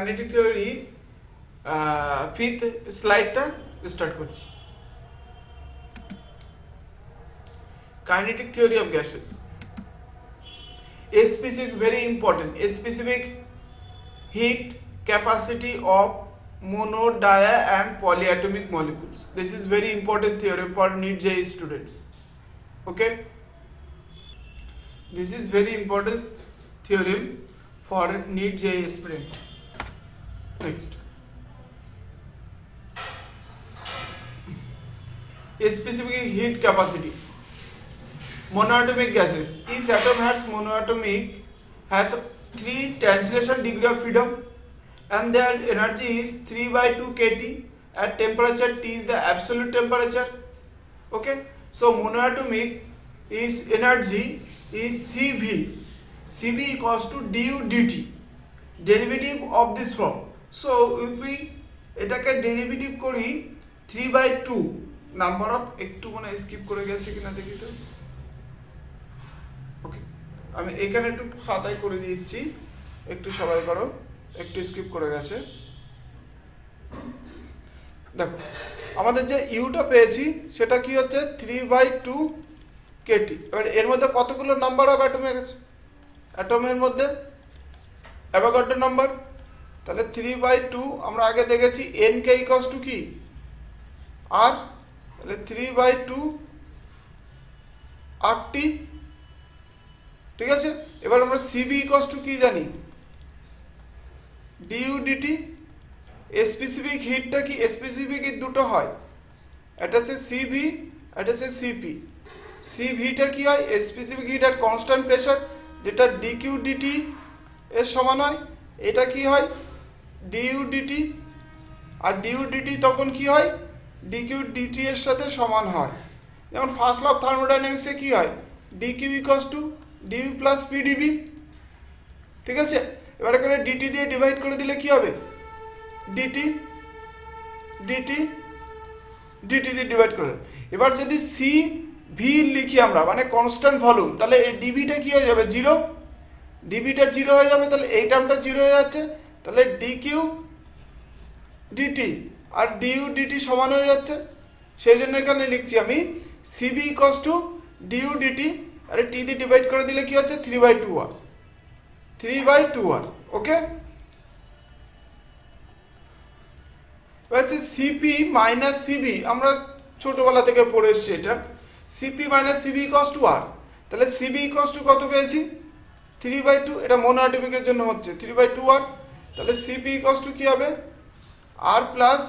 Kinetic theory fifth স্লাইডটা start করছি। Kinetic theory of gases, specific, very important, specific heat capacity of mono, dia and polyatomic molecules. This is very important theorem for NEET JEE students. Okay, this is very important theorem for NEET JEE aspirant. Next, specific heat capacity. Monoatomic gases. Each atom has 3 translation degree of freedom and their energy is 3/2 kT at temperature T is the absolute temperature. Okay, so monoatomic is energy is CV. CV equals to du dt, derivative of this form. So if we এটাকে derivative করি 3/2 number of, একটু মনে skip করে গেছে কিনা দেখি তো। ওকে, আমি এখানে একটু খাতায় করে দিচ্ছি, একটু সবাই করো, একটু স্কিপ করে গেছে। দেখো আমাদের যে ইউটা পেয়েছি সেটা কি হচ্ছে 3/2 কেটি। এবার এর মধ্যে কতগুলো নাম্বার অফ অ্যাটম আছে, অ্যাটমের মধ্যে অ্যাভোগাড্রো নাম্বার, তাহলে 3/2 আমরা আগে দেখেছি এন কে ইকুয়ালস টু কি আর, তাহলে 3/2 আরটি। ঠিক আছে, এবার আমরা সিবি ইকুয়ালস টু কি জানি, ডিউ ডিটি। স্পেসিফিক হিটটা কি, স্পেসিফিক হিট দুটো হয়, এটা হচ্ছে সিভি, এটা হচ্ছে সিপি। সিভিটা কি হয়, specific hit at constant pressure, যেটা ডিকিউ ডিটি এর সমান হয়। এটা কি হয় ডিউ ডিটি, আর ডিউ ডিটি তখন কি হয় ডিকিউ ডিটি এর সাথে সমান হয়। যেমন ফার্স্ট ল অফ থার্মোডাইনামিক্সে কি হয়, dQ equals to dU plus PdV. ঠিক আছে, এবার এখানে ডিটি দিয়ে ডিভাইড করে দিলে কি হবে, ডিটি ডিটি ডিটি দিয়ে ডিভাইড করে। এবার যদি সি ভি লিখি আমরা, মানে কনস্ট্যান্ট ভলিউম, তাহলে এই ডিবিটা কি হয়ে যাবে, জিরো। ডিবিটা জিরো হয়ে যাবে, তাহলে এই টার্মটা জিরো হয়ে যাচ্ছে, তাহলে ডিকিউ ডিটি আর ডিউ ডিটি সমান হয়ে যাচ্ছে। সেই জন্য এখানে লিখছি আমি সিবি ইকুয়ালস টু ডিউ ডিটি, আরে টি দিয়ে ডিভাইড করে দিলে কি হচ্ছে 3/2 আর 3/2 আর। ওকে, হচ্ছে সিপি মাইনাস সিবি, আমরা ছোটবেলা থেকে পড়ে এসেছি এটা। CP minus CV equals to R, তাহলে সিবি ইকুয়ালস টু কত পেয়েছি 3/2, এটা মোনোঅ্যাটমিকের জন্য হচ্ছে 3/2 আর। তাহলে সিপি ইকুয়ালস টু কি হবে আর প্লাস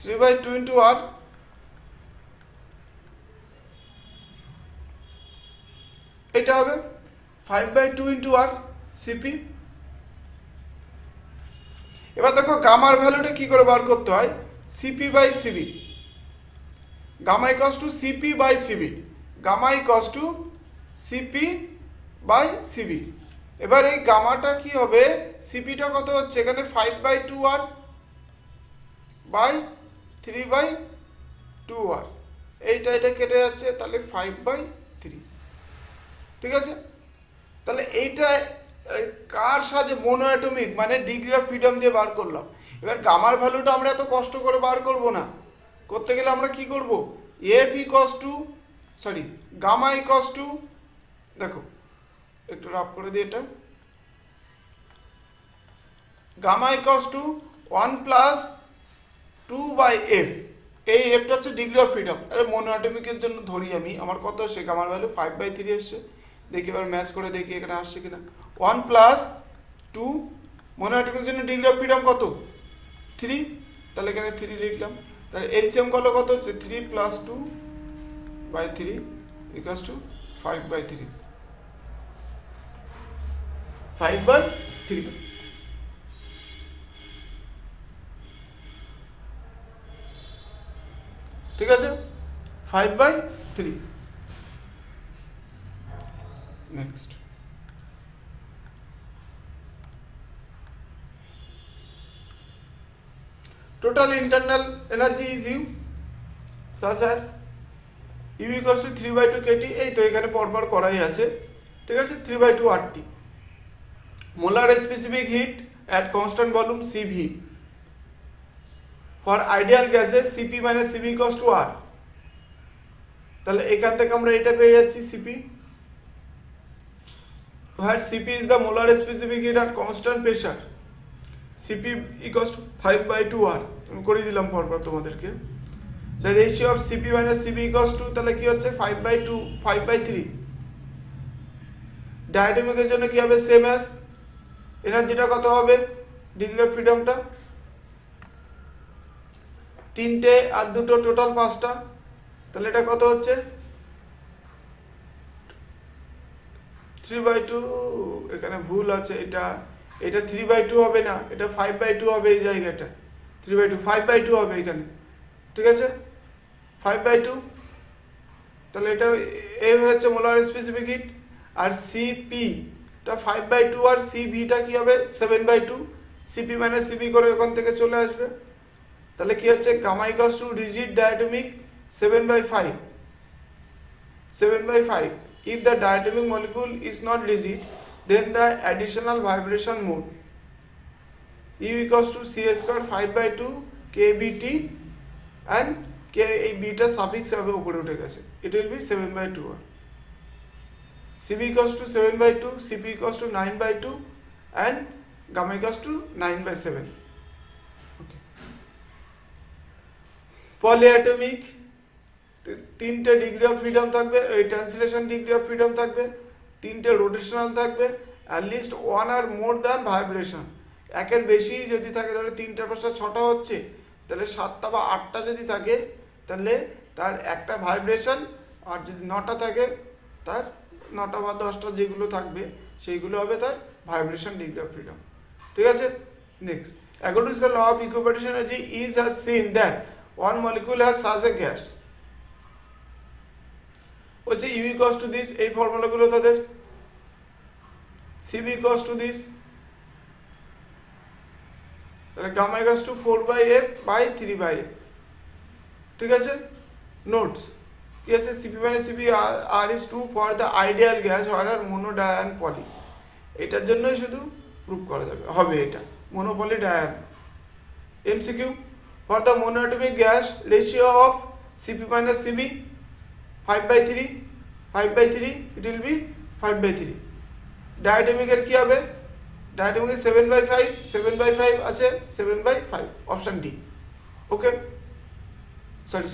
3/2 ইন্টু আর, এটা হবে 5/2 ইন্টু আর সিপি। এবার দেখো গামার ভ্যালুটা কি করে বার করতে হয়, CP by CB. Gamma equals to CP by CB, gamma equals to CP by CB. এবার এই গামাটা কি হবে, সিপিটা কত হচ্ছে এখানে 5/2 আর বাই 3/2 আর, এটা কেটে যাচ্ছে, তাহলে 5/3। ঠিক আছে, তাহলে এইটা কার সাহায্যে, মোনোঅ্যাটমিক মানে ডিগ্রি অফ ফ্রিডম দিয়ে বার করলাম। এবার গামার ভ্যালুটা আমরা এত কষ্ট করে বার করব না, করতে গেলে আমরা কি করব, F equals to sorry gamma equals to, দেখো একটু রাফ করে দিই, এটা gamma equals two 1 plus 2/f। এই এফটা হচ্ছে ডিগ্রি অফ ফ্রিডম। আরে মোনোঅ্যাটমিকের জন্য ধরি আমি, আমার কত আসছে গামার ভ্যালু 5/3 এসছে। দেখি এবার ম্যাচ করে দেখি এখানে আসছে কিনা, 1 প্লাস 2, মোনোঅ্যাটমিকের জন্য ডিগ্রি অফ ফ্রিডম কত 3, তাহলে এখানে 3 লিখলাম। তাহলে এলসিএম কত হচ্ছে 3 প্লাস 2/3 ইকুয়ালস টু 5/3, 5/3। ঠিক আছে, 5/3। Next, total internal energy is U such as U equals to 3/2 kT। এই তো এখানে পরপর করাই আছে, ঠিক আছে, 3/2 RT। Molar specific hit at constant volume CV. For ideal gases CP minus CV equals to R. তাহলে এখান থেকে আমরা এটা পেয়ে যাচ্ছি CP, where CP is the molar specific heat at constant pressure. CP equals to 5/2R. আমি করে দিলাম পরপর তোমাদেরকে। The ratio of CP minus CV equals to তাহলে কি হচ্ছে 5/2 5/3। ডায়াটমিকের জন্য কি হবে সেম অ্যাজ, এনার্জিটা কত হবে ডিগ্রি অফ ফ্রিডমটা 3টে আর 2টো টোটাল 5টা, তাহলে এটা কত হচ্ছে 3/2, এখানে ভুল আছে, এটা 3/2 হবে না, এটা 5/2 হবে, এই জায়গাটা 3/2 5/2 হবে এখানে, ঠিক আছে 5/2। তাহলে এটা এই হচ্ছে মোলার স্পেসিফিক হিট, আর সিপি টা 5/2 আর সিভিটা কি হবে 7/2, সিপি মাইনাস সিভি করে ওখান থেকে চলে আসবে। তাহলে কি হচ্ছে gamma equals to rigid diatomic 7/5 7/5। If the diatomic molecule is not rigid, then the additional vibration mode U equals to C square 5/2 kBT and K এই বিটা সাফিক্স হবে উপরে উঠে গেছে, it will be 7/2। CB equals to 7/2, CP equals to 9/2 and gamma equals to 9/7। Okay. Polyatomic 3টে degree of freedom থাকবে, এই translation degree of freedom থাকবে, 3টে রোটেশনাল থাকবে, অ্যাট লিস্ট 1 আর মোর দ্যান ভাইব্রেশন। একের বেশি যদি থাকে, ধরো 3টা 5টা 6টা হচ্ছে, তাহলে 7টা বা 8টা যদি থাকে তাহলে তার একটা ভাইব্রেশন, আর যদি 9টা থাকে তার 9টা বা 10টা যেগুলো থাকবে সেইগুলো হবে তার ভাইব্রেশন ডিগ্রি অফ ফ্রিডম, ঠিক আছে। Next, according to the law of equipartition energy is has seen that one molecule has such a gas, হচ্ছে ইউ ইকুয়ালস টু দিস, এই ফর্মুলাগুলো তাদের সিবি ইকুয়ালস টু দিস, তাহলে গামা ইকুয়ালস টু 4/F/3/F, ঠিক আছে। Notes কি আছে, CP মানে CP R is true for the ideal gas আর মোনোডায়ান পলি, এটার জন্যই শুধু প্রুভ করা যাবে হবে এটা মোনোপলি ডায়ান। MCQ, for the মোনোঅ্যাটমিক gas ratio of CP minus CV 5/3 it will be 5/3। ডায়াটমিকের কি হবে, ডায়াটমিকের 7/5 আছে 7/5 অপশন ডি। ওকে, সরি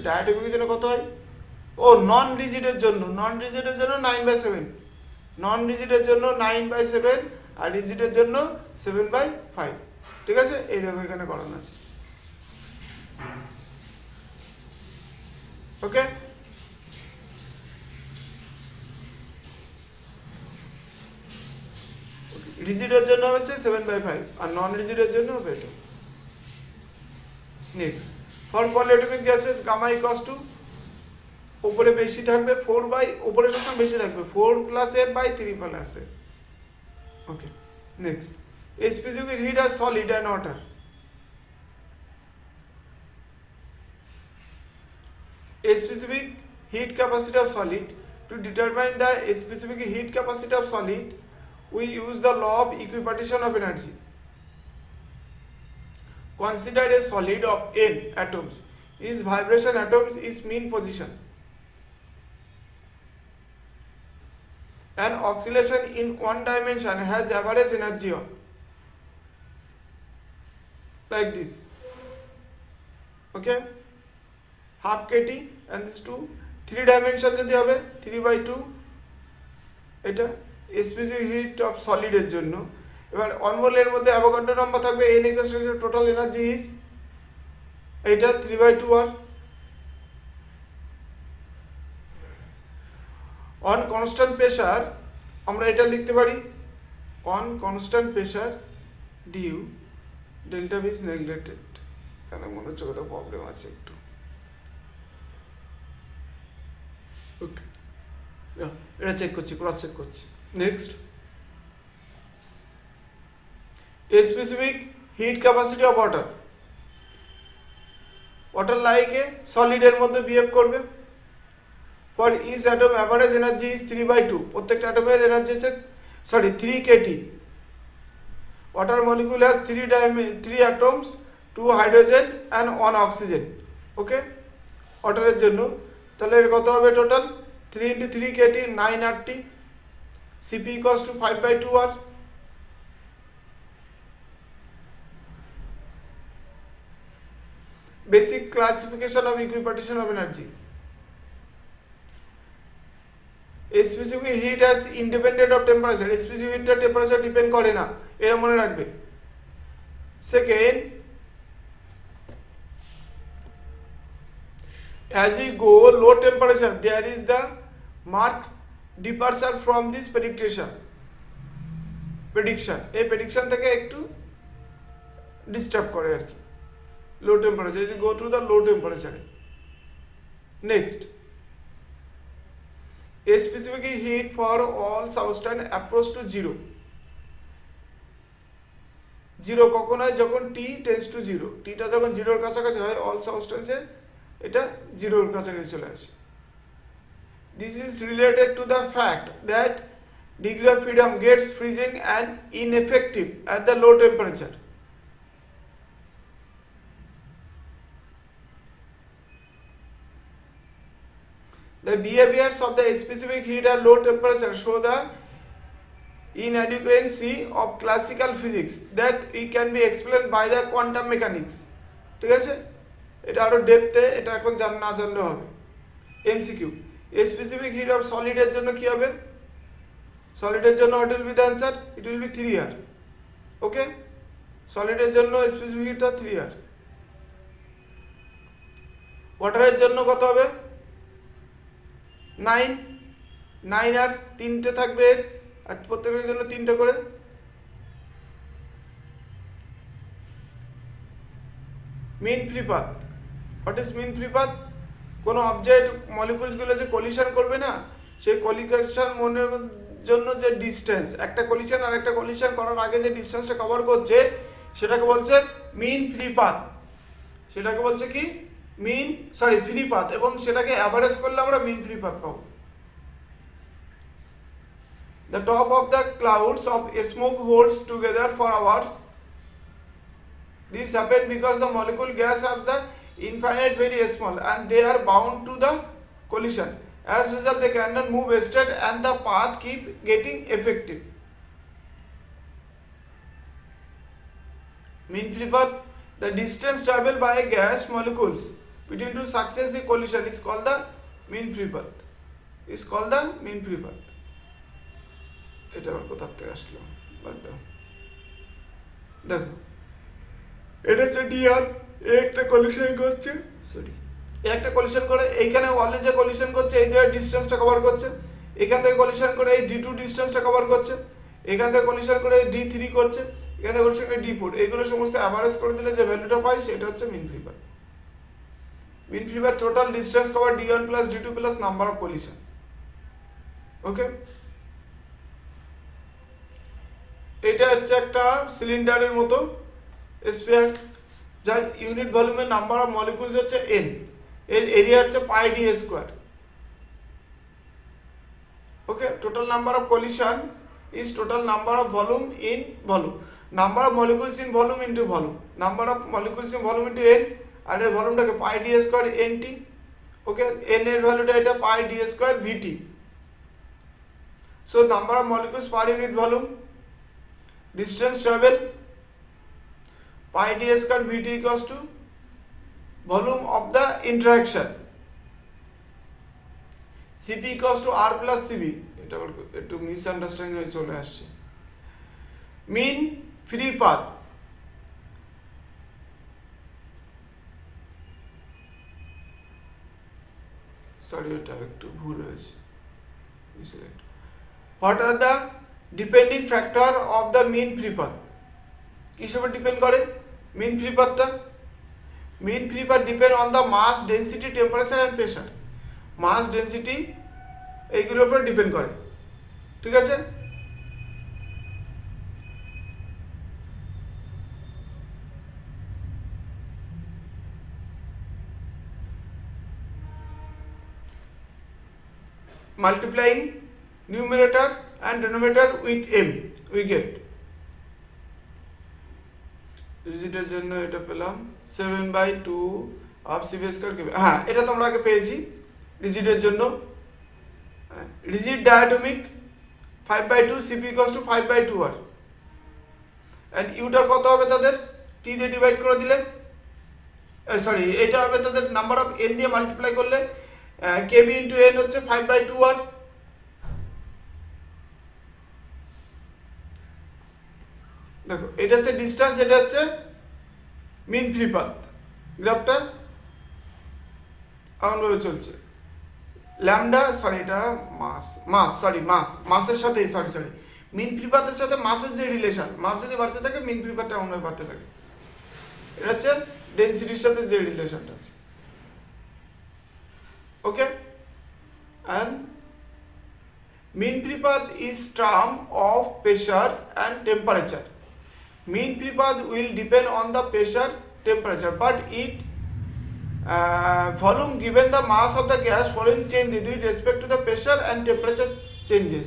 ডায়াটমিকের জন্য কত হয়, ও নন রিজিডের জন্য 9/7, নন রিজিডের জন্য 9/7 আর রিজিডের জন্য 7/5, ঠিক আছে। এই দেখো এখানে করানো আছে, ওকে। রিজিডের জন্য হচ্ছে 7/5 আর নন রিজিডের জন্য হবে এটা। Next, for polyatomic gases gamma equals to, উপরে বেশি থাকবে 4 উপরে সবসময় বেশি থাকবে 4+F/3+F। Okay, next, specific heat আর solid and water. Specific heat capacity of solid. To determine the specific heat capacity of solid, we use the law of equipartition of energy. Consider a solid of n atoms. Its vibration atoms is mean position. An oscillation in one dimension has average energy of, like this, okay, half kT, and this 2 3 dimension যদি হবে 3/2, এটা specific heat of সলিডের জন্য। এবার অনমোলের মধ্যে Avogadro number থাকবে, n equals to total energy is, এটা 3/2R। On constant pressure আমরা এটা লিখতে পারি, on constant pressure dU delta V is neglected, এখানে মনে হচ্ছে কোথাও প্রবলেম আছে একটু, ওকে, এটা চেক করছি, ক্রস চেক করছি। Next, specific heat capacity of water, water like a সলিডের মধ্যে বিহেভ করবে। For each atom average energy is 3/2, প্রত্যেকটা অ্যাটমের এনার্জি হচ্ছে 3 kT। water molecule has three atoms, 2 hydrogen and 1 oxygen. Okay, ওয়াটারের জন্য তাহলে এর কত হবে total 3 into 3 kt 9 rt Cp equals to 5/2 r. Basic classification of equipartition of energy. A specific heat as independent of temperature. A specific heat temperature depend করে না, এটা মনে রাখবে. Second, as we go low temperature, there is the marked departure from this prediction. এই prediction থেকে একটু disturb করে আর কি. Low temperature, as you go to the low temperature. Next, a specific heat for all substance approach to zero. Zero কখন হয়? যখন t tends to 0. টা যখন জিরোর কাছাকাছি হয় অল সাবস্টেন্সে এটা জিরোর কাছাকাছি চলে আসে. This is related to the fact that degree of freedom gets freezing and ineffective at the low temperature. The behaviors of the specific heat at low temperature show the inadequacy of classical physics that it can be explained by the quantum mechanics. ঠিক আছে, এটা আরো ডেপথে, এটা এখন না জানলেও হবে. MCQ, a specific heat of solid এর জন্য কি হবে? solid এর জন্য what will be the answer? It will be 3R. Okay, solid এর জন্য specific heat টা 3R. ওয়াটার এর জন্য কত হবে? 9R, তিনটে থাকবে এর, আর প্রত্যেকের জন্য তিনটে করে. Mean free path. What is mean free path? কোনো অবজেক্ট মলিকুলসগুলো যে কলিশন করবে না, সেই কলিশন মনের জন্য যে ডিসটেন্স, একটা কলিশন আর একটা কলিশন করার আগে যে ডিসটেন্সটা কভার করছে সেটাকে বলছে মিন ফ্রি পাথ. সেটাকে বলছে কি? ফ্রি পাথ, এবং সেটাকে অ্যাভারেজ করলে আমরা মিন ফ্রি পাথ পাবো. The top of the clouds of smoke holds together for hours. This happens because the molecule gas has the infinite very small and they are bound to the collision. As a result, they cannot move straight and the path keep getting effective. Mean free path, the distance traveled by gas molecules between two successive collision is called the mean free path. এটা আবার কোথা থেকে আসলো? দেখো, এটা হচ্ছে DR, একটা collision করছে, একটা কলিশন করে এইখানে ওয়ালে যে কলিশন করছে এই দিয়ে ডিসটেন্সটা কভার করছে, এখান থেকে কলিশন করে এই D2 ডিসটেন্সটা কভার করছে, এখান থেকে কলিশন করে D3 করছে, এখান থেকে কলিশন করে D4, এইগুলো সমস্ত অ্যাভারেজ করে দিলে যে ভ্যালুটা পাই সেটা হচ্ছে mean free path. Mean free path total distance cover D1 plus D2 plus number of collision. Okay, এটা হচ্ছে একটা সিলিন্ডারের মতো স্ফিয়ার যার ইউনিট ভলিউমের নাম্বার অফ মলিকুলস হচ্ছে n, এর এরিয়া হচ্ছে pi D square. Okay, total number of collisions is total number of volume in volume, number of molecules in volume into volume, number of molecules in volume into n, আর এর ভলিউমটাকে পাই D square nt. Okay, n এর ভ্যালুটা এটা pi D square vt. So number of molecules per unit volume, distance travel, pi d square vt equals to volume of the interaction, cp equals to r plus cv. এটা একটু misunderstanding হয়ে চলে আসছে. মিন free path, sorry এটা একটু ভুল হয়েছে. What are the depending factor of the mean free path? কিসের উপর ডিপেন্ড করে mean free pathটা? mean free path depend on the mass, density, temperature and pressure. mass, density এইগুলোর উপর ডিপেন্ড করে. ঠিক আছে, multiplying numerator and denominator with m we get রিজিডের জন্য এটা পেলাম 7/2 অফ সিভি স্কয়ার কেবি। হ্যাঁ, এটা তোমরা আগে পেয়েছি রিজিডের জন্য। Rigid diatomic 5/2 Cp equals to 5/2 R and ইউটা কত হবে তাদের টি দিয়ে ডিভাইড করে দিলে, সরি এটা হবে তাদের নাম্বার অফ এন দিয়ে মাল্টিপ্লাই করলে কেবি ইনটু এন হচ্ছে 5/2 আর। দেখো এটা হচ্ছে ডিসটেন্স, এটা হচ্ছে মিন ফ্রি পাথ। গ্রাফটা এমনভাবে চলছে। ল্যামডা, সরি এটা মাসের সাথে সরি মিন ফ্রি পাথের সাথে মাসের যে রিলেশন, মাস যদি বাড়তে থাকে মিন ফ্রি পাথটা এমনভাবে বাড়তে থাকে। এটা হচ্ছে ডেনসিটির সাথে যে রিলেশনটা আছে। ওকে, and mean free path is term of pressure and temperature. Mean free path will depend on the pressure temperature, but it volume given the mass of the gas following changes with respect to the pressure and temperature changes.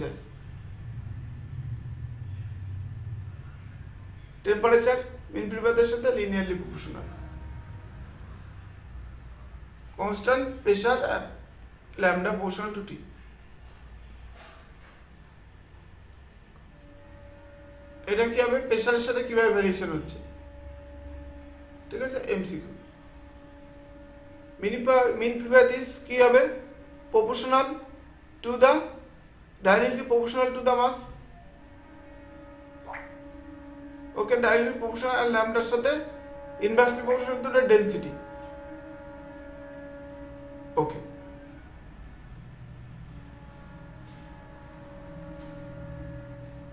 Temperature mean free path এর সাথে linearly proportional. Constant pressure and lambda proportional to T. এটা কি হবে, প্রেসারের সাথে কিভাবে variation হচ্ছে, ঠিক আছে। MCQ mean free path is কি হবে, proportional to the, directly proportional to the mass. Okay, directly proportional আর ল্যামডার সাথে inversely proportional to the density.